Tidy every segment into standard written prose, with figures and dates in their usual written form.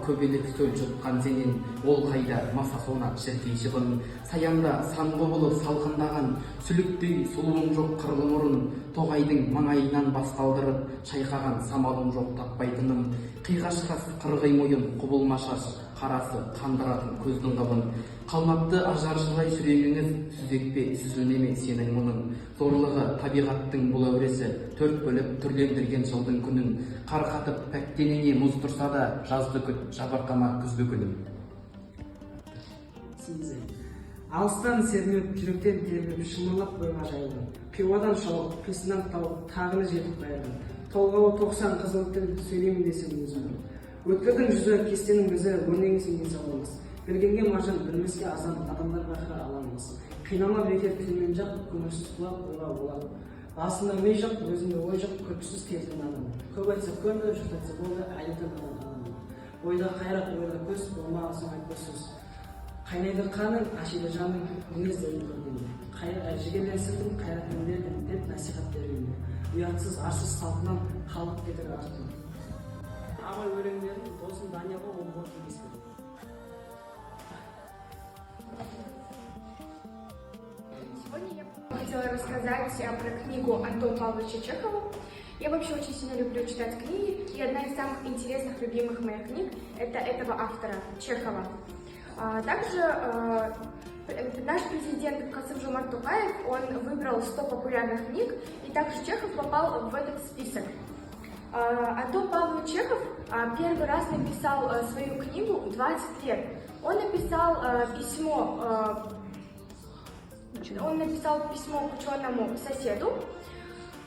көбелек сөл жұтқан сенен, ол қайда маса сона шіркей шығын. Саянда санғы болып салқындаған, сүліктей сұлуың жоқ қырлы мұрын. Тоғайдың маңайынан бас қалдырып, шайқаған самалың жоқ таппайтыным. Қиғашқас қырғи мойын, құбылма шаш, қарасы қандыратын көздің қыбын. Қалмапты ажаршылай сүрегіңіз, сүзекпе сүзілмеме сенің мұның. Зорлығы табиғаттың бұл әуресі, төрт бөліп түрлендірген жылдың күнін. Қарқатып пәктеніне мұз тұрса да, жазды күт, жабырқама күзгі күнім. Алыстан сермеп, жүректен тербеп, шымырлап бойға жайылдым. Қиуадан шауып, қисынан тауып, тағыны жетіп қайырдым. Толғауы 90 қызыл тіл, сөйлеймін десем өзім. Өткірдің жүзі, кестенің көзі, өрнегін сенген саламыз. Білгенге маржан, білмеске азан, адамдар байқар аламыз. Қинама бекер тілмен жақ, көңілсіз құлақ ойға болады. Басында ми жоқ, өзінде ой жоқ, күлкісіз кезген адам. Көп айтса көнді, жұрт айтса болды, әлеті адам. Ойда қайрат, ойда көз, болмаған соң айтпас сөз. Қайнайды қаның, ашиды жаның, мінездерін көргенде. Жігерленсіздің, қайратын бердім деп насихат бергенде. Ұятсыз, арсыз салтынан халық кетір артын. Абай өлеңдерін досым Данияға оқып ескерді. Сегодня я хотела рассказать про книгу Антона Павловича Чехова. Я вообще очень сильно люблю читать книги, и одна из самых интересных, любимых моих книг – это этого автора, Чехова. Также наш президент Касым-Жомарт Токаев, он выбрал 100 популярных книг, и также Чехов попал в этот список. Антон Павлович Чехов первый раз написал свою книгу в 20 лет. Он написал письмо к ученому соседу.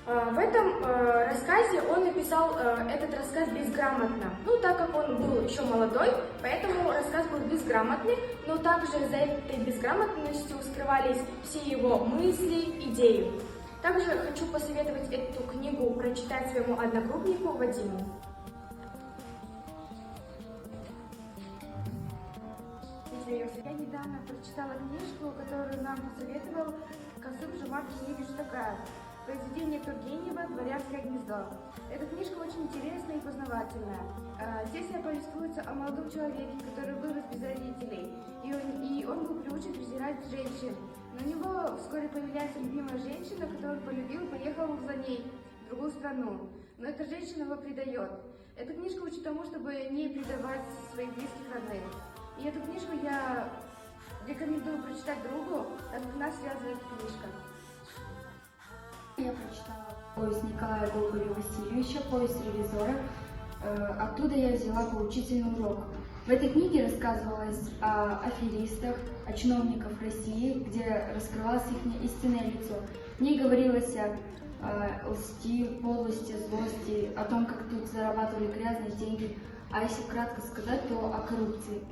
В этом рассказе он написал этот рассказ безграмотно. Так как он был еще молодой, поэтому рассказ был безграмотный, но также за этой безграмотностью скрывались все его мысли, идеи. Также хочу посоветовать эту книгу прочитать своему одногруппнику Вадиму. Я недавно прочитала книжку, которую нам посоветовал Касым-Жомарт Токаев. Произведение Тургенева «Дворянское гнездо». Эта книжка очень интересная и познавательная. Здесь повествуется о молодом человеке, который вырос без родителей, и он был приучен презирать женщин. Но у него вскоре появляется любимая женщина, которую он полюбил и поехал за ней в другую страну. Но эта женщина его предает. Эта книжка учит тому, чтобы не предавать своих близких родных. И эту книжку я рекомендую прочитать другу, так как нас связывает книжка. Я прочитала повесть Николая Гоголя-Васильевича, повесть «Ревизора». Оттуда я взяла поучительный урок. В этой книге рассказывалось о аферистах, о чиновниках России, где раскрывалось их истинное лицо. В ней говорилось о лжи, подлости, злости, о том, как тут зарабатывали грязные деньги. А если кратко сказать, то о коррупции.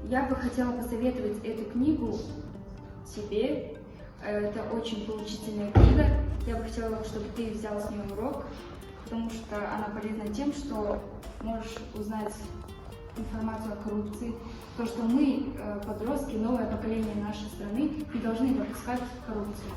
Я бы хотела посоветовать эту книгу тебе. Это очень поучительная книга. Я бы хотела, чтобы ты взял с нее урок, потому что она полезна тем, что можешь узнать информацию о коррупции. То, что мы, подростки, новое поколение нашей страны, не должны допускать коррупцию.